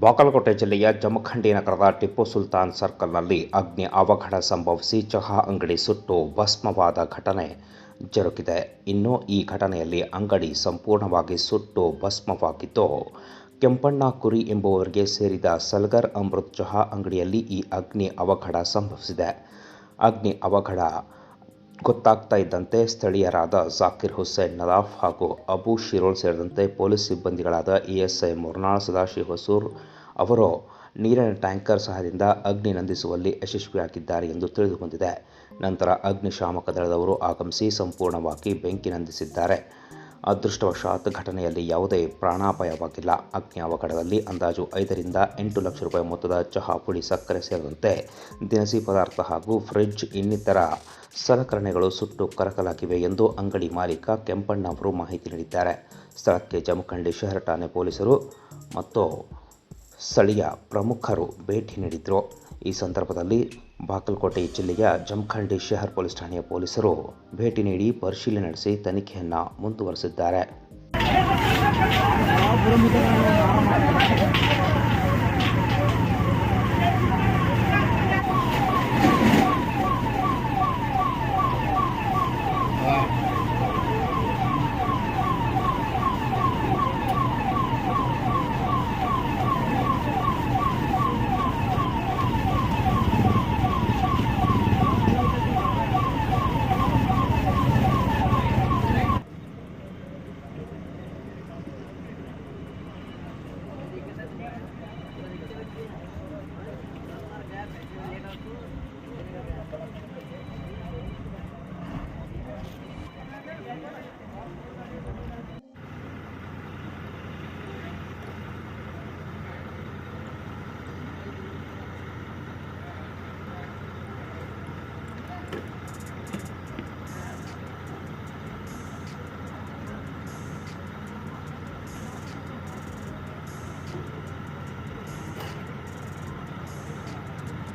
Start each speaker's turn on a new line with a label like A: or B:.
A: ಬಾಗಲಕೋಟೆ ಜಿಲ್ಲೆಯ ಜಮಖಂಡಿ ನಗರದ ಟಿಪ್ಪು ಸುಲ್ತಾನ್ ಸರ್ಕಲ್ನಲ್ಲಿ ಅಗ್ನಿ ಅವಘಡ ಸಂಭವಿಸಿ ಚಹಾ ಅಂಗಡಿ ಸುಟ್ಟು ಭಸ್ಮವಾದ ಘಟನೆ ಜರುಗಿದೆ. ಇನ್ನು ಈ ಘಟನೆಯಲ್ಲಿ ಅಂಗಡಿ ಸಂಪೂರ್ಣವಾಗಿ ಸುಟ್ಟು ಭಸ್ಮವಾಗಿದ್ದು, ಕೆಂಪಣ್ಣ ಕುರಿ ಎಂಬುವವರಿಗೆ ಸೇರಿದ ಸಲ್ಗರ್ ಅಮೃತ್ ಚಹಾ ಅಂಗಡಿಯಲ್ಲಿ ಈ ಅಗ್ನಿ ಅವಘಡ ಸಂಭವಿಸಿದೆ. ಅಗ್ನಿ ಅವಘಡ ಗೊತ್ತಾಗ್ತಾ ಇದ್ದಂತೆ ಸ್ಥಳೀಯರಾದ ಜಾಕಿರ್ ಹುಸೇನ್ ನದಾಫ್ ಹಾಗೂ ಅಬು ಶಿರೋಳ್ ಸೇರಿದಂತೆ ಪೊಲೀಸ್ ಸಿಬ್ಬಂದಿಗಳಾದ ಎಎಸ್ಐ ಮುರ್ನಾಳ್ ಸದಾಶಿವ ಹೊಸೂರ್ ಅವರು ನೀರಿನ ಟ್ಯಾಂಕರ್ ಸಹಾಯದಿಂದ ಅಗ್ನಿ ನಂದಿಸುವಲ್ಲಿ ಯಶಸ್ವಿಯಾಗಿದ್ದಾರೆ ಎಂದು ತಿಳಿದುಬಂದಿದೆ. ನಂತರ ಅಗ್ನಿಶಾಮಕ ದಳದವರು ಆಗಮಿಸಿ ಸಂಪೂರ್ಣವಾಗಿ ಬೆಂಕಿ ನಂದಿಸಿದ್ದಾರೆ. ಅದೃಷ್ಟವಶಾತ್ ಘಟನೆಯಲ್ಲಿ ಯಾವುದೇ ಪ್ರಾಣಾಪಾಯವಾಗಿಲ್ಲ. ಅಗ್ನಿ ಅವಘಡದಲ್ಲಿ ಅಂದಾಜು 5 ರಿಂದ 8 ಲಕ್ಷ ರೂಪಾಯಿ ಮೊತ್ತದ ಚಹಾ ಪುಡಿ, ಸಕ್ಕರೆ ಸೇರಿದಂತೆ ದಿನಸಿ ಪದಾರ್ಥ ಹಾಗೂ ಫ್ರಿಡ್ಜ್ ಇನ್ನಿತರ ಸಲಕರಣೆಗಳು ಸುಟ್ಟು ಕರಕಲಾಗಿವೆ ಎಂದು ಅಂಗಡಿ ಮಾಲೀಕ ಕೆಂಪಣ್ಣ ಅವರು ಮಾಹಿತಿ ನೀಡಿದ್ದಾರೆ. ಸ್ಥಳಕ್ಕೆ ಜಮಖಂಡಿ ಶಹರ್ ಠಾಣೆ ಪೊಲೀಸರು ಮತ್ತು ಸ್ಥಳೀಯ ಪ್ರಮುಖರು ಭೇಟಿ ನೀಡಿದರು. ಈ ಸಂದರ್ಭದಲ್ಲಿ ಬಾಗಲಕೋಟೆ ಜಿಲ್ಲೆಯ ಜಮಖಂಡಿ ಶಹರ್ ಪೊಲೀಸ್ ಠಾಣೆಯ ಪೊಲೀಸರು ಭೇಟಿ ನೀಡಿ ಪರಿಶೀಲನೆ ನಡೆಸಿ ತನಿಖೆಯನ್ನು ಮುಂದುವರೆಸಿದ್ದಾರೆ.